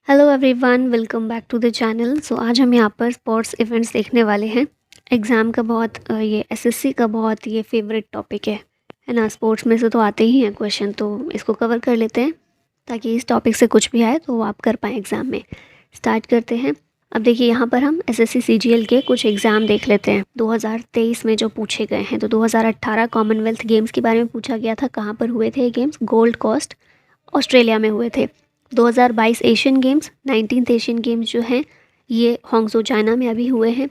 Hello everyone, welcome back to the channel. So आज हम यहाँ पर स्पोर्ट्स इवेंट्स देखने वाले हैं। एग्ज़ाम का बहुत ये एसएससी का बहुत ये फेवरेट टॉपिक है ना। स्पोर्ट्स में से तो आते ही हैं क्वेश्चन, तो इसको कवर कर लेते हैं ताकि इस टॉपिक से कुछ भी आए तो वो आप कर पाएँ एग्ज़ाम में। स्टार्ट करते हैं। अब देखिए यहाँ पर हम एसएससी सीजीएल के कुछ एग्ज़ाम देख लेते हैं 2023 में जो पूछे गए हैं। तो 2018 कॉमनवेल्थ गेम्स के बारे में पूछा गया था, कहाँ पर हुए थे ये गेम्स। गोल्ड कोस्ट ऑस्ट्रेलिया में हुए थे। 2022 Asian games, 19th Asian games जो हैं ये होंगजो चाइना में अभी हुए हैं।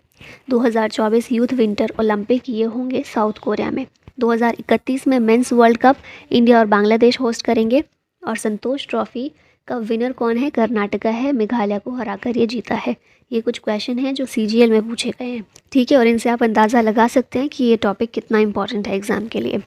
2024 यूथ विंटर ओलंपिक ये होंगे साउथ कोरिया में। 2031 में मेंस वर्ल्ड कप इंडिया और बांग्लादेश होस्ट करेंगे। और संतोष ट्रॉफी का विनर कौन है? कर्नाटका है, मेघालय को हराकर ये जीता है। ये कुछ क्वेश्चन हैं जो सीजीएल में पूछे गए हैं, ठीक है। और इनसे आप अंदाज़ा लगा सकते हैं कि ये टॉपिक कितना इंपॉर्टेंट है एग्ज़ाम के लिए।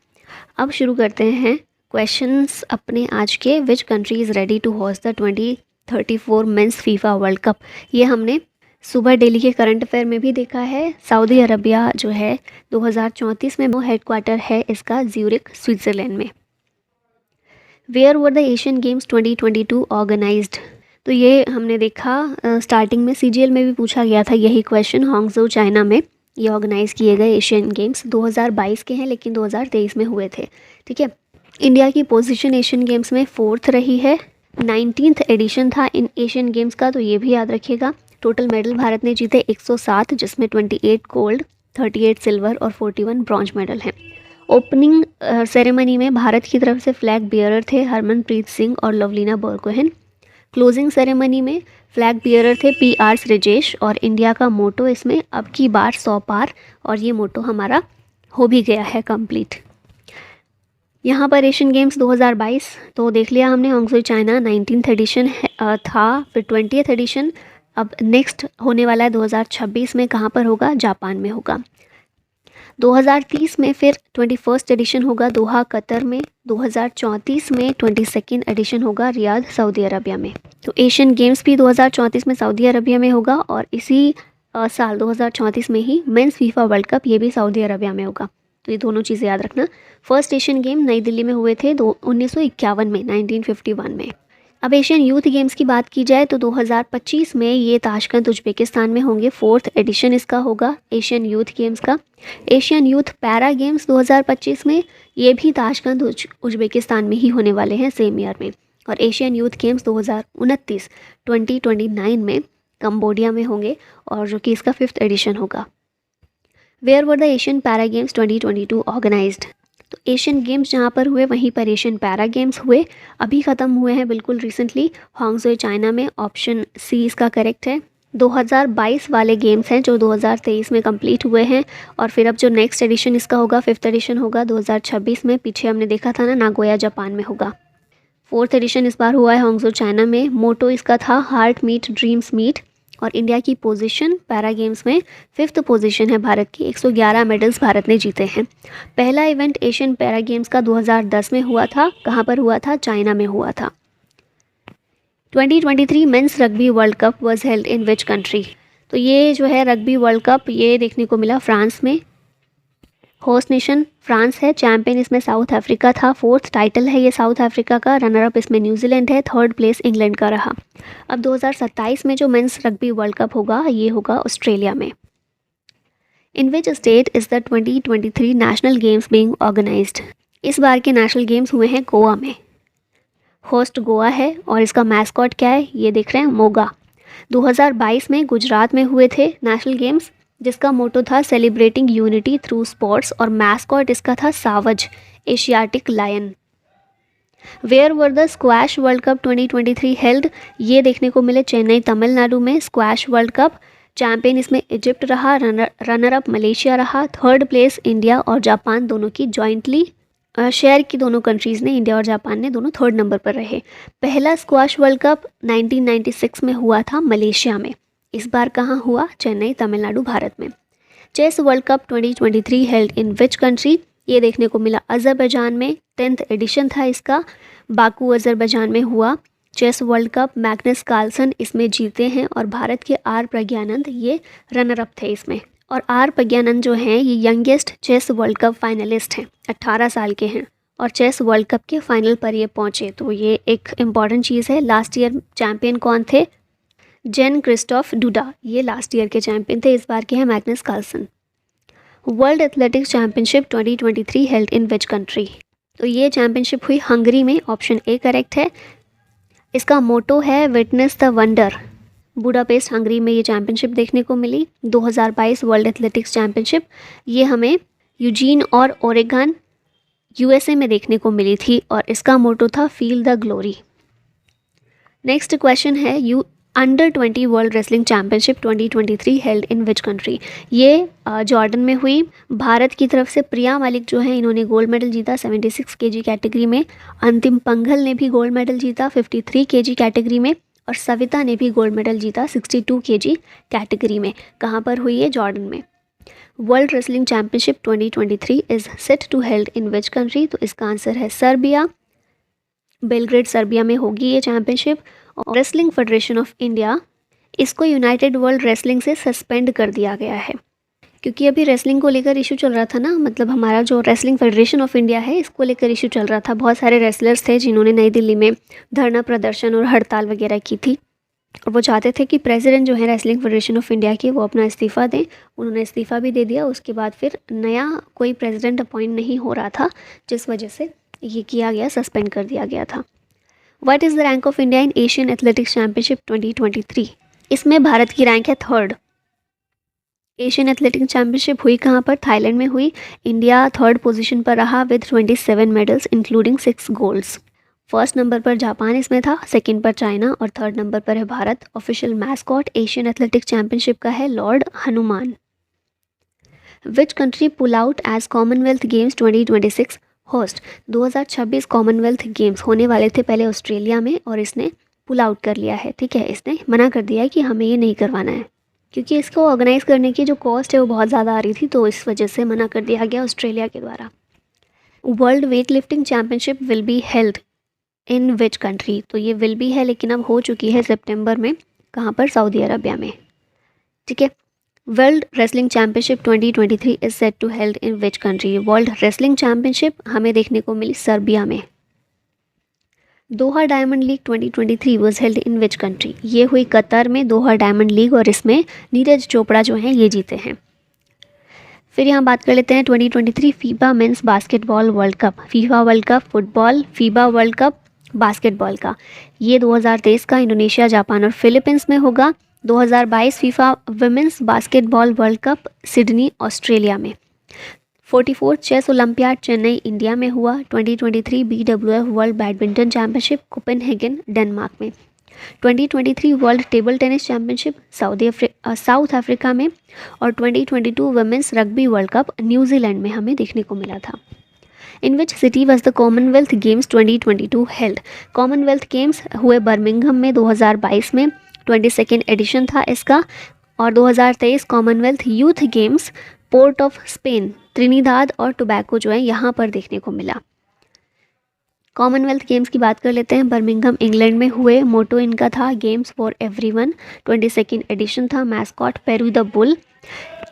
अब शुरू करते हैं क्वेश्चंस अपने आज के। Which country is ready to host the 2034 men's FIFA World cup. ये हमने सुबह डेली के करंट अफेयर में भी देखा है। सऊदी अरबिया जो है 2034 में वो हेडक्वार्टर है इसका ज्यूरिक स्विट्ज़रलैंड में। Where were the Asian Games 2022 organised. तो ये हमने देखा स्टार्टिंग में सीजीएल में भी पूछा गया था यही क्वेश्चन। होंगजो चाइना में ये ऑर्गेनाइज़ किए गए एशियन गेम्स 2022 के हैं, लेकिन 2023 में हुए थे, ठीक है। इंडिया की पोजीशन एशियन गेम्स में 4th रही है। 19th एडिशन था इन एशियन गेम्स का, तो ये भी याद रखिएगा। टोटल मेडल भारत ने जीते 107, जिसमें 28 गोल्ड, 38 सिल्वर और 41 ब्रॉन्ज मेडल हैं। ओपनिंग सेरेमनी में भारत की तरफ से फ्लैग बियरर थे हरमनप्रीत सिंह और लवलीना बोरगोहेन। क्लोजिंग सेरेमनी में फ्लैग बियरर थे PR सृजेश। और इंडिया का मोटो इसमें अब की बार 100 पार, और ये मोटो हमारा हो भी गया है कंप्लीट। यहाँ पर एशियन गेम्स 2022 तो देख लिया हमने। होंगजो चाइना 19th एडिशन था, फिर 20th एडिशन अब नेक्स्ट होने वाला है 2026 में। कहाँ पर होगा? जापान में होगा। 2030 में फिर 21st एडिशन होगा दोहा कतर में। 2034 में 22nd एडिशन होगा रियाद सऊदी अरबिया में। तो एशियन गेम्स भी 2034 में सऊदी अरबिया में होगा, और इसी साल 2034 में ही मेंस फीफा वर्ल्ड कप ये भी सऊदी अरबिया में होगा। तो ये दोनों चीज़ें याद रखना। फर्स्ट एशियन गेम नई दिल्ली में हुए थे 1951 में, 1951 में। अब एशियन यूथ गेम्स की बात की जाए तो 2025 में ये ताशकंद उज्बेकिस्तान में होंगे। 4th एडिशन इसका होगा एशियन यूथ गेम्स का। एशियन यूथ पैरा गेम्स 2025 में ये भी ताशकंद उज्बेकिस्तान में ही होने वाले हैं सेम ईयर में। और एशियन यूथ गेम्स 2029 में कंबोडिया में होंगे, और जो कि इसका 5th एडिशन होगा। Where were the Asian Para Games 2022 organised. तो एशियन गेम्स जहाँ पर हुए वहीं पर एशियन पैरा गेम्स हुए, अभी ख़त्म हुए हैं बिल्कुल रिसेंटली, होंगजो चाइना में। ऑप्शन सी इसका करेक्ट है। 2022 वाले गेम्स हैं जो 2023 में कंप्लीट हुए हैं, और फिर अब जो नेक्स्ट एडिशन इसका होगा 5th एडिशन होगा 2026 में। पीछे हमने देखा था ना, नागोया जापान में होगा। 4th एडिशन इस बार हुआ है होंगजो चाइना में। मोटो इसका था हार्ट मीट ड्रीम्स मीट। और इंडिया की पोजीशन पैरा गेम्स में 5th पोजीशन है भारत की। 111 मेडल्स भारत ने जीते हैं। पहला इवेंट एशियन पैरा गेम्स का 2010 में हुआ था। कहाँ पर हुआ था? चाइना में हुआ था। 2023 men's rugby world Cup was held in which country. तो ये जो है रग्बी वर्ल्ड कप ये देखने को मिला फ्रांस में। होस्ट नेशन फ्रांस है। चैंपियन इसमें साउथ अफ्रीका था। 4th टाइटल है ये साउथ अफ्रीका का। रनर अप इसमें न्यूजीलैंड है। 3rd प्लेस इंग्लैंड का रहा। अब 2027 में जो मेंस रग्बी वर्ल्ड कप होगा ये होगा ऑस्ट्रेलिया में। In which state is the 2023 national games being organised. इस बार के नेशनल गेम्स हुए हैं गोवा में। होस्ट गोवा है, और इसका मैस्कॉट क्या है? ये देख रहे हैं, मोगा। 2022 में गुजरात में हुए थे नेशनल गेम्स, जिसका मोटो था सेलिब्रेटिंग यूनिटी थ्रू स्पोर्ट्स, और मैस्कॉट इसका था Savaj asiatic lion. Where were the squash world cup 2023 held. ये देखने को मिले चेन्नई तमिलनाडु में। स्क्वैश वर्ल्ड कप चैंपियन इसमें इजिप्ट रहा। रनर अप मलेशिया रहा। 3rd प्लेस इंडिया और जापान दोनों की जॉइंटली शेयर की। दोनों कंट्रीज़ ने, इंडिया और जापान ने, दोनों 3rd नंबर पर रहे। पहला स्क्वैश वर्ल्ड कप 1996 में हुआ था मलेशिया में। इस बार कहाँ हुआ? चेन्नई तमिलनाडु भारत में। Chess World cup 2023 held in which country. ये देखने को मिला अज़रबैजान में। 10th एडिशन था इसका। बाकू अज़रबैजान में हुआ chess World Cup. Magnus Carlsen इसमें जीते हैं, और भारत के R प्रज्ञानंद ये रनर अप थे इसमें। और R प्रज्ञानंद जो हैं ये youngest chess World Cup finalist हैं, 18 साल के हैं। और चेस वर्ल्ड कप के फाइनल पर ये पहुँचे, तो ये एक इम्पॉर्टेंट चीज़ है। लास्ट ईयर चैम्पियन कौन थे? जेन क्रिस्टोफ डूडा, ये लास्ट ईयर के चैंपियन थे, इस बार के हैं Magnus Carlsen. World Athletics Championship 2023 held in which country? तो ये चैंपियनशिप हुई हंगरी में, ऑप्शन ए करेक्ट है। इसका मोटो है witness the wonder. Budapest Hungary में ये चैंपियनशिप देखने को मिली। 2022 वर्ल्ड एथलेटिक्स चैंपियनशिप ये हमें यूजीन और ओरेगन यूएसए में देखने को मिली थी और इसका मोटो था feel the glory. Next question है under 20 world wrestling championship 2023 held in which country? ये जॉर्डन में हुई। भारत की तरफ से प्रिया मलिक जो है इन्होंने गोल्ड मेडल जीता 76 केजी कैटेगरी में। अंतिम पंघल ने भी गोल्ड मेडल जीता 53 केजी कैटेगरी में और सविता ने भी गोल्ड मेडल जीता 62 केजी कैटेगरी में। कहाँ पर हुई है? जॉर्डन में। World wrestling championship 2023 is set to held in which country? तो इसका आंसर है सर्बिया। बेलग्रेड सर्बिया में होगी ये चैंपियनशिप। और रेसलिंग फेडरेशन ऑफ इंडिया, इसको यूनाइटेड वर्ल्ड रेसलिंग से सस्पेंड कर दिया गया है क्योंकि अभी रेसलिंग को लेकर इशू चल रहा था ना, मतलब हमारा जो रेसलिंग फेडरेशन ऑफ इंडिया है इसको लेकर इशू चल रहा था। बहुत सारे रेसलर्स थे जिन्होंने नई दिल्ली में धरना प्रदर्शन और हड़ताल वगैरह की थी और वो चाहते थे कि प्रेसिडेंट जो है रेसलिंग फेडरेशन ऑफ इंडिया के वो अपना इस्तीफ़ा दें। उन्होंने इस्तीफ़ा भी दे दिया। उसके बाद फिर नया कोई प्रेसिडेंट अपॉइंट नहीं हो रहा था, जिस वजह से ये किया गया, सस्पेंड कर दिया गया था। What is the rank of India in Asian Athletics Championship 2023? इसमें भारत की रैंक है 3rd। एशियन एथलेटिक्स चैंपियनशिप हुई कहाँ पर? थाईलैंड में हुई। इंडिया 3rd पोजीशन पर रहा with 27 medals including 6 golds. First number पर जापान इसमें था, सेकंड पर चाइना और 3rd नंबर पर है Bharat. Official mascot Asian Athletics Championship का है lord Hanuman. Which country pull out as Commonwealth Games 2026 host? 2026 Commonwealth Games होने वाले थे पहले ऑस्ट्रेलिया में और इसने पुल आउट कर लिया है। ठीक है, इसने मना कर दिया है कि हमें ये नहीं करवाना है क्योंकि इसको ऑर्गेनाइज करने की जो कॉस्ट है वो बहुत ज़्यादा आ रही थी, तो इस वजह से मना कर दिया गया ऑस्ट्रेलिया के द्वारा। World weight lifting championship will be held in which country? तो ये विल बी है लेकिन अब हो चुकी है सितंबर में। कहाँ पर? सऊदी अरबिया में। ठीक है। World wrestling championship 2023 is set to held in which country? World wrestling championship हमें देखने को मिली सर्बिया में। Doha diamond league 2023 was held in which country? ये हुई कतर में दोहा डायमंड लीग और इसमें नीरज चोपड़ा जो हैं ये जीते हैं। फिर यहाँ बात कर लेते हैं 2023 FIBA men's basketball world Cup, FIFA World Cup football, FIBA World Cup basketball का। ये 2023 का इंडोनेशिया, जापान और फिलीपींस में होगा। 2022 FIBA women's basketball world Cup Sydney Australia में। 44 चेस ओलंपियाड चेन्नई इंडिया में हुआ। 2023 BWF world badminton championship Copenhagen Denmark में। 2023 world table tennis championship South Africa में और 2022 women's rugby world cup New Zealand में हमें देखने को मिला था। In which city was the Commonwealth games 2022 held? Commonwealth games हुए बर्मिंघम में 2022 में, 22nd एडिशन था इसका। और 2023 Commonwealth youth games Port of Spain Trinidad और टोबैगो जो है यहाँ पर देखने को मिला। कॉमनवेल्थ गेम्स की बात कर लेते हैं। बर्मिंघम इंग्लैंड में हुए। मोटो इनका था games for everyone. 22nd edition था। Mascot Perry the bull.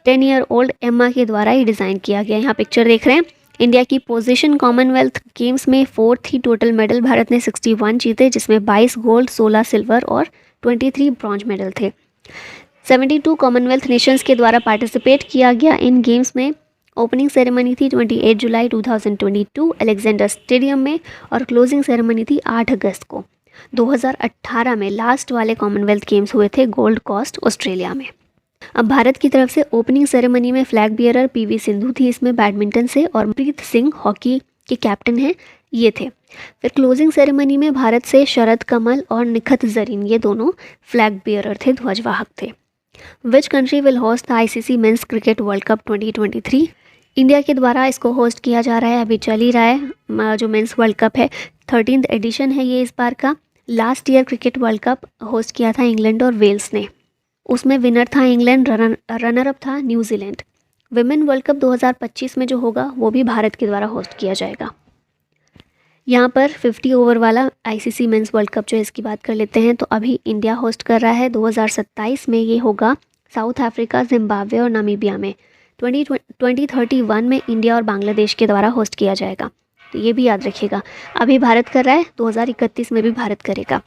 10 year old Emma के द्वारा ही डिज़ाइन किया गया। यहाँ पिक्चर देख रहे हैं। इंडिया की पोजीशन कॉमनवेल्थ गेम्स में 4th थी। टोटल मेडल भारत ने 61 जीते, जिसमें 22 गोल्ड, 16 सिल्वर और 23 ब्रॉन्ज मेडल थे। 72 कॉमनवेल्थ नेशंस के द्वारा पार्टिसिपेट किया गया इन गेम्स में। ओपनिंग सेरेमनी थी 28 जुलाई 2022 अलेक्जेंडर स्टेडियम में और क्लोजिंग सेरेमनी थी 8 अगस्त को। 2018 में लास्ट वाले कॉमनवेल्थ गेम्स हुए थे गोल्ड कोस्ट ऑस्ट्रेलिया में। अब भारत की तरफ से ओपनिंग सेरेमनी में फ्लैग बियरर PV सिंधु थी इसमें बैडमिंटन से, और प्रीत सिंह हॉकी के कैप्टन हैं ये थे। फिर क्लोजिंग सेरेमनी में भारत से शरद कमल और निखत जरीन ये दोनों फ्लैग बियरर थे, ध्वजवाहक थे। विच country will host the ICC men's cricket world cup 2023? India के द्वारा इसको होस्ट किया जा रहा है, अभी चल ही रहा है। जो मेंस वर्ल्ड कप है 13th एडिशन है ये इस बार का। Last year cricket world cup host किया था इंग्लैंड और वेल्स ने, उसमें विनर था इंग्लैंड, रनर अप था न्यूजीलैंड। विमेन वर्ल्ड कप 2025 में जो होगा वो भी भारत के द्वारा होस्ट किया जाएगा। यहाँ पर 50 ओवर वाला ICC मेंस वर्ल्ड कप जो है इसकी बात कर लेते हैं। तो अभी इंडिया होस्ट कर रहा है। 2027 में ये होगा साउथ अफ्रीका, जिम्बाब्वे और नामीबिया में। 2031 में इंडिया और बांग्लादेश के द्वारा होस्ट किया जाएगा। तो ये भी याद रखिएगा। अभी भारत कर रहा है, 2031 में भी भारत करेगा।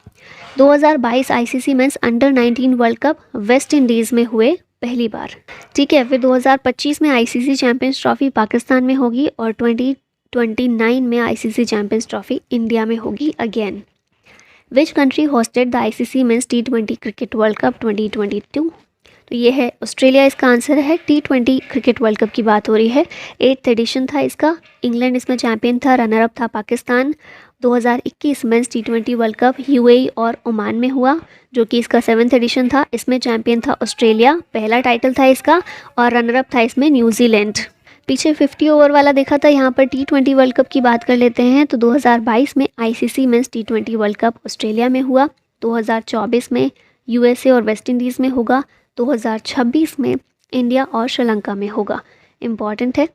2022 ICC men's under 19 world cup West Indies में हुए पहली बार। ठीक है, फिर 2025 में आईसीसी चैंपियंस ट्रॉफी पाकिस्तान में होगी और 2029 में आईसीसी चैंपियंस ट्रॉफी इंडिया में होगी again. Which country hosted the ICC men's T20 cricket world cup 2022? तो ये है ऑस्ट्रेलिया, इसका आंसर है। T20 क्रिकेट वर्ल्ड कप की बात हो रही है। 8th एडिशन था इसका। इंग्लैंड इसमें चैंपियन था, रनर अप था Pakistan. 2021 men's T20 world Cup UAE और ओमान में हुआ, जो कि इसका 7th एडिशन था। इसमें चैंपियन था ऑस्ट्रेलिया, पहला टाइटल था इसका, और रनर अप था इसमें न्यूजीलैंड। पीछे 50 ओवर वाला देखा था, यहाँ पर T20 वर्ल्ड कप की बात कर लेते हैं। तो 2022 में ICC men's T20 world cup Australia में हुआ। 2024 में यूएसए और वेस्ट इंडीज़ में होगा। 2026 में इंडिया और श्रीलंका में होगा। इम्पॉर्टेंट है।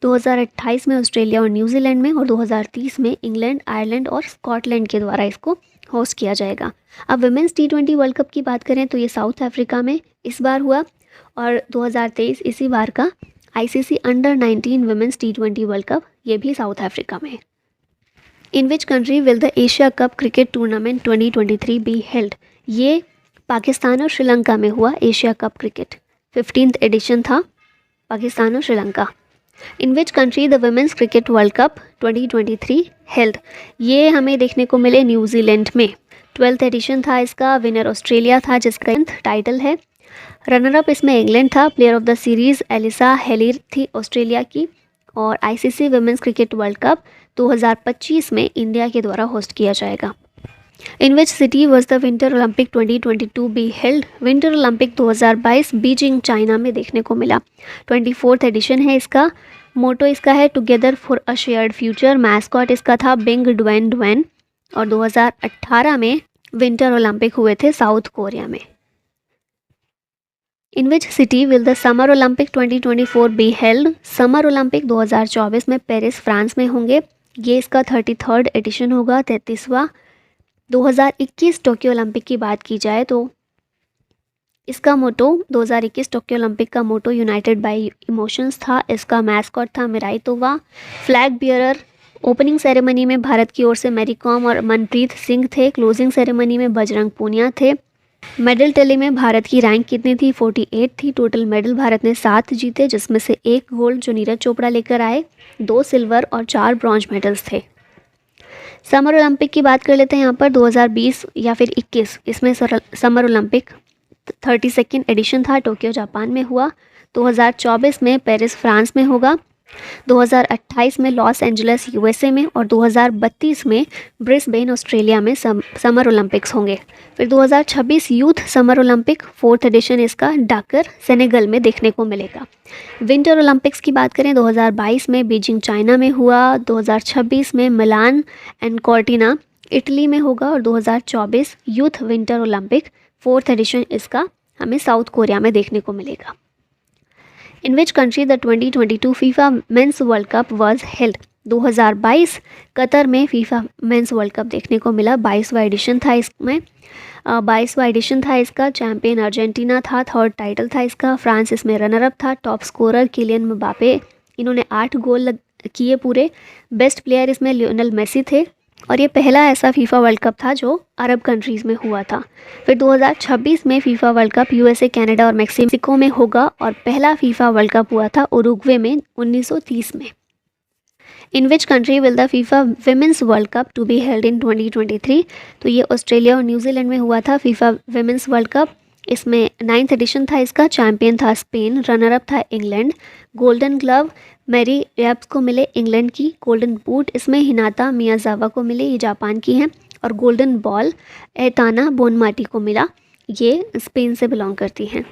2028 में ऑस्ट्रेलिया और न्यूजीलैंड में, और 2030 में इंग्लैंड, आयरलैंड और स्कॉटलैंड के द्वारा इसको होस्ट किया जाएगा। अब वुमेंस T20 वर्ल्ड कप की बात करें तो ये साउथ अफ्रीका में इस बार हुआ, और 2023 इसी बार का ICC under 19 women's T20 world cup, ये भी साउथ अफ्रीका में। In which country will the Asia cup cricket tournament 2023 be held? ये पाकिस्तान और श्रीलंका में हुआ Asia cup cricket. 15th addition था, पाकिस्तान और Sri Lanka. In which country the women's cricket world cup 2023 held? ये हमें देखने को मिले न्यूजीलैंड में। 12th एडिशन था इसका। विनर ऑस्ट्रेलिया था, जिसका 10th टाइटल है। रनर अप इसमें इंग्लैंड था। Player of the series Alyssa Healy थी ऑस्ट्रेलिया की। और ICC women's cricket world cup 2025 में इंडिया के द्वारा होस्ट किया जाएगा। In which city was the winter Olympic 2022 be held? Winter Olympic 2022 Beijing China में देखने को मिला। 24th एडिशन है इसका। मोटो इसका है together for a shared future. Mascot इसका था बिंग ड्वेन ड्वेन। और 2018 में विंटर ओलंपिक हुए थे साउथ कोरिया में। In which city will the summer Olympic 2024 be held? Summer Olympic 2024 में पेरिस फ्रांस में होंगे। ये इसका 33rd एडिशन होगा, 33वां। 2021 टोक्यो ओलंपिक की बात की जाए तो इसका मोटो 2021 टोक्यो ओलंपिक का मोटो यूनाइटेड बाय इमोशंस था। इसका मैस्कॉट था Miraitowa. Flag bearer opening ceremony में भारत की ओर से मैरी कॉम और मनप्रीत सिंह थे। क्लोजिंग सेरेमनी में बजरंग पूनिया थे। मेडल टैली में भारत की रैंक कितनी थी? 48 थी। टोटल मेडल भारत ने 7 जीते, जिसमें से 1 गोल्ड जो नीरज चोपड़ा लेकर आए, 2 सिल्वर और 4 ब्रॉन्ज मेडल्स थे। समर ओलंपिक की बात कर लेते हैं यहाँ पर। 2020 या फिर 21 इसमें समर ओलंपिक 32nd एडिशन था, टोक्यो जापान में हुआ। 2024 में पेरिस फ्रांस में होगा। 2028 में लॉस एंजलिस यूएसए में, और 2032 में ब्रिस्बेन ऑस्ट्रेलिया में समर ओलंपिक्स होंगे। फिर 2026 youth summer Olympic 4th addition इसका डाकर सेनेगल में देखने को मिलेगा। विंटर ओलंपिक्स की बात करें 2022 में बीजिंग चाइना में हुआ। 2026 में मिलान एंड कॉर्टिना इटली में होगा। और 2024 youth winter Olympic 4th addition इसका हमें साउथ कोरिया में देखने को मिलेगा। In which country the 2022 FIFA men's world cup was held? 2022 Qatar में फीफा मेंस वर्ल्ड कप देखने को मिला। 22वां एडिशन था इसमें। 22वां एडिशन था इसका। चैंपियन अर्जेंटीना था। 3rd टाइटल था इसका। फ्रांस इसमें रनर अप था। टॉप स्कोरर किलियन म्बापे, इन्होंने 8 गोल किए पूरे। बेस्ट प्लेयर इसमें लियोनेल मेसी थे। और ये पहला ऐसा फीफा वर्ल्ड कप था जो अरब कंट्रीज़ में हुआ था। फिर 2026 में FIFA World cup USA, Canada और मेक्सिको में होगा। और पहला फीफा वर्ल्ड कप हुआ था उरुग्वे में 1930 में। In which country will the FIFA women's world cup to be held in 2023? तो ये ऑस्ट्रेलिया और न्यूजीलैंड में हुआ था फीफा विमेंस वर्ल्ड कप। इसमें 9th एडिशन था इसका। चैंपियन था स्पेन, रनर अप था England. Golden glove Mary Earps को मिले इंग्लैंड की। गोल्डन बूट इसमें हिनाता मियाजावा को मिले, ये जापान की हैं। और गोल्डन बॉल एताना बोनमाटी को मिला, ये स्पेन से बिलोंग करती हैं।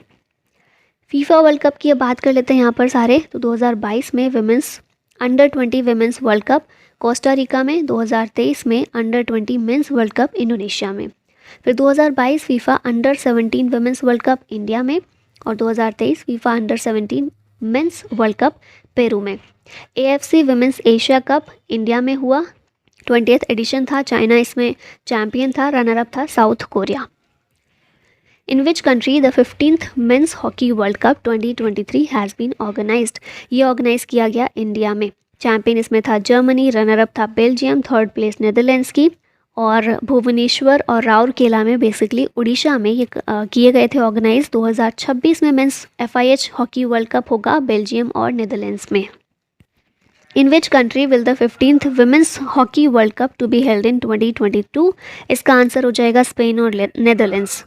फीफा वर्ल्ड कप की अब बात कर लेते हैं यहाँ पर सारे। तो 2022 में women's under 20 women's world cup Costa Rica में। 2023 में under 20 mains world cup Indonesia में। फिर 2022 FIFA under 17 women's world cup India में। और 2023 FIFA under 17 mains world cup Peru में। AFC women's Asia cup India में हुआ। 20th एडिशन था। चाइना इसमें चैंपियन था। रनर अप था south Korea. In which country the 15th men's hockey world cup 2023 has been organised? ये organise किया गया इंडिया में। चैंपियन इसमें था जर्मनी, रनर अप था बेल्जियम, थर्ड प्लेस नेदरलैंड्स की। और भुवनेश्वर और राउरकेला में बेसिकली उड़ीसा में ये किए गए थे ऑर्गेनाइज। 2026 में men's FIH hockey world cup होगा बेल्जियम और नेदरलैंड्स में। In which country will the 15th women's hockey world cup to be held in 2022? इसका आंसर हो जाएगा स्पेन और नेदरलैंड्स।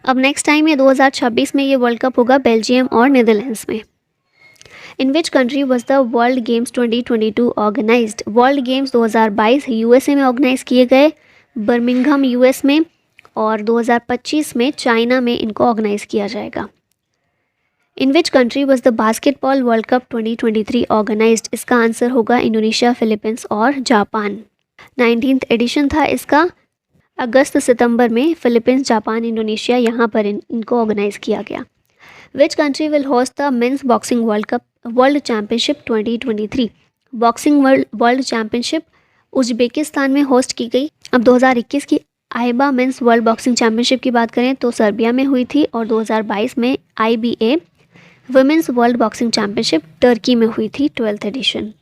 अब नेक्स्ट टाइम ये 2026 में ये वर्ल्ड कप होगा बेल्जियम और नेदरलैंड्स में। In which country was the world games 2022 organised? World games 2022 USA में ऑर्गेनाइज किए गए, बर्मिंघम US में, और 2025 में चाइना में इनको ऑर्गेनाइज किया जाएगा। In which country was the basketball world cup 2023 organised? इसका आंसर होगा इंडोनेशिया, फिलीपींस और जापान। 19th एडिशन था इसका। अगस्त सितंबर में फिलीपींस, जापान, इंडोनेशिया यहाँ पर इनको ऑर्गेनाइज किया गया। Which country will host the men's boxing World Championship 2023? Boxing World Championship Uzbekistan में होस्ट की गई। अब 2021 की आईबा मेंस वर्ल्ड बॉक्सिंग चैम्पियनशिप की बात करें तो सर्बिया में हुई थी, और 2022 में IBA women's World Boxing Championship Turkey में हुई थी, 12th edition.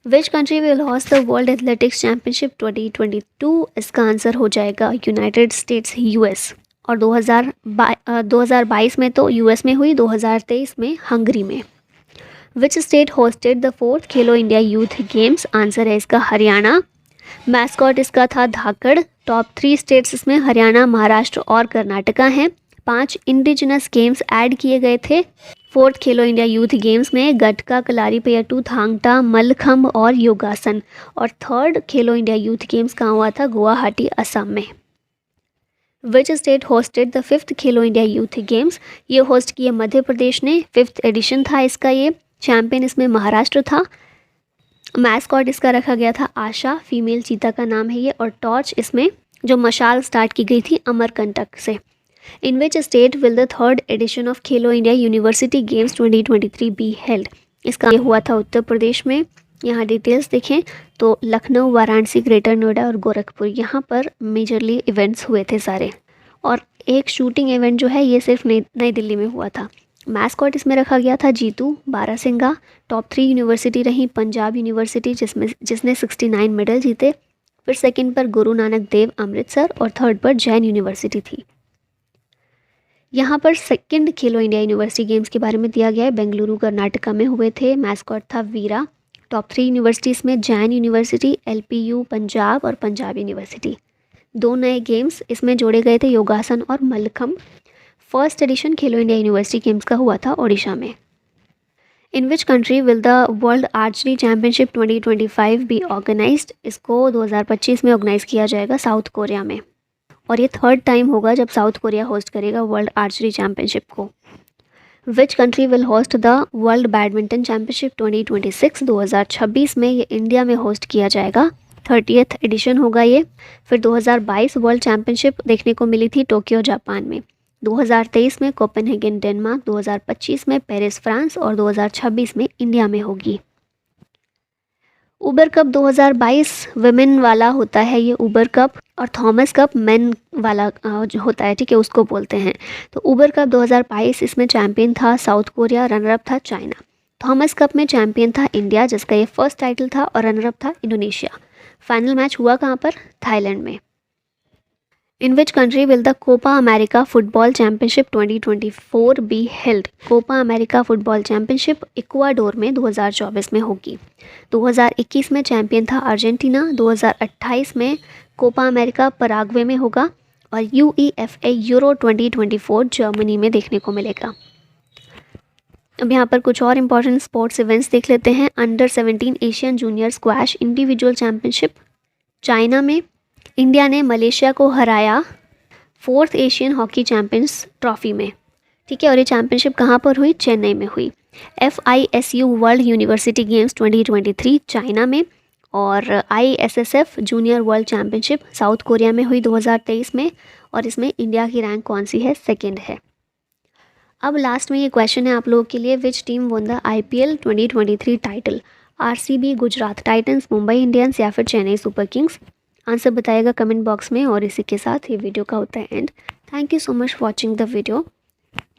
Which country will host the World Athletics Championship 2022? इसका आंसर हो जाएगा यूनाइटेड स्टेट्स US। और 2022 में तो US में हुई, 2023 में हंगरी में। Which state hosted the 4th Khelo India youth games? Answer है इसका हरियाणा। मैस्कॉट इसका था धाकड़। टॉप 3 स्टेट्स इसमें हरियाणा, महाराष्ट्र और कर्नाटका हैं। 5 इंडिजिनस गेम्स ऐड किए गए थे 4th खेलो इंडिया यूथ गेम्स में, गटका, कलारीपयट्टू, थांगटा, मल्लखंब और योगासन। और 3rd खेलो इंडिया यूथ गेम्स कहाँ हुआ था? गुवाहाटी, असम में। Which state hosted the 5th Khelo India youth games? ये होस्ट किए मध्य प्रदेश ने, 5th एडिशन था इसका ये। चैंपियन इसमें महाराष्ट्र था। मैस्कॉट इसका रखा गया था आशा, फीमेल चीता का नाम है ये। और टॉर्च इसमें जो मशाल स्टार्ट की गई थी अमरकंटक से। In which state will the 3rd edition of Khelo India university games 2023 be held? इसका ये हुआ था उत्तर प्रदेश में। यहाँ डिटेल्स देखें तो लखनऊ, वाराणसी, ग्रेटर नोएडा और गोरखपुर, यहाँ पर मेजरली इवेंट्स हुए थे सारे। और एक शूटिंग इवेंट जो है ये सिर्फ नई दिल्ली में हुआ था। मैस्कॉट इसमें रखा गया था जीतू, बारासिंगा। टॉप 3 यूनिवर्सिटी रही पंजाब यूनिवर्सिटी जिसने 69 मेडल जीते। फिर सेकंड पर गुरु नानक देव अमृतसर, और थर्ड पर जैन यूनिवर्सिटी थी। यहाँ पर सेकंड खेलो इंडिया यूनिवर्सिटी गेम्स के बारे में दिया गया है, बेंगलुरु कर्नाटका में हुए थे। मैस्कॉट था वीरा। टॉप 3 यूनिवर्सिटीज़ में जैन यूनिवर्सिटी, LPU पंजाब और पंजाब यूनिवर्सिटी। 2 नए गेम्स इसमें जोड़े गए थे, योगासन और mallakhamb. 1st edition Khelo India university games का हुआ था ओडिशा में। In which country will the world archery championship 2025 be organised? इसको 2025 में ऑर्गेनाइज किया जाएगा साउथ कोरिया में। और ये 3rd टाइम होगा जब साउथ कोरिया होस्ट करेगा वर्ल्ड आर्चरी चैम्पियनशिप को। विच country will host the world badminton championship 2026? 2026 में ये इंडिया में होस्ट किया जाएगा, 30th एडिशन होगा ये। फिर 2022 वर्ल्ड चैम्पियनशिप देखने को मिली थी टोक्यो, जापान में। 2023 में कोपेनहेगन, डेनमार्क। 2025 में पेरिस, फ्रांस। और 2026 में इंडिया में होगी। उबर कप 2022 वुमेन वाला होता है ये उबर कप, और थॉमस कप मेन वाला जो होता है, ठीक है, उसको बोलते हैं। तो उबर कप 2022 इसमें चैंपियन था साउथ कोरिया, रनर अप था चाइना। थॉमस कप में चैंपियन था इंडिया, जिसका ये 1st टाइटल था, और रनर अप था इंडोनेशिया। फाइनल मैच हुआ कहाँ पर? थाईलैंड में। In which country will the Copa America football championship 2024 be held? Copa America football championship Ecuador में 2024 में होगी। 2021 में चैंपियन था अर्जेंटीना। 2028 में कोपा अमेरिका पराग्वे में होगा। और UEFA यूरो 2024 जर्मनी में देखने को मिलेगा। अब यहाँ पर कुछ और इम्पोर्टेंट स्पोर्ट्स इवेंट्स देख लेते हैं। Under 17 Asian junior squash individual championship China में। इंडिया ने मलेशिया को हराया 4th Asian hockey champions trophy में, ठीक है। और ये चैम्पियनशिप कहाँ पर हुई? चेन्नई में हुई। FISU world university games 2023 China में। और ISSF junior world championship south Korea में हुई 2023 में। और इसमें इंडिया की रैंक कौन सी है? 2nd है। अब लास्ट में ये क्वेश्चन है आप लोगों के लिए, which team one the IPL 2023 title? RCB, Gujarat Titans, Mumbai Indians या फिर चेन्नई सुपर किंग्स? आंसर बताइएगा कमेंट बॉक्स में। और इसी के साथ ये वीडियो का होता है and. Thank you so much for watching the video.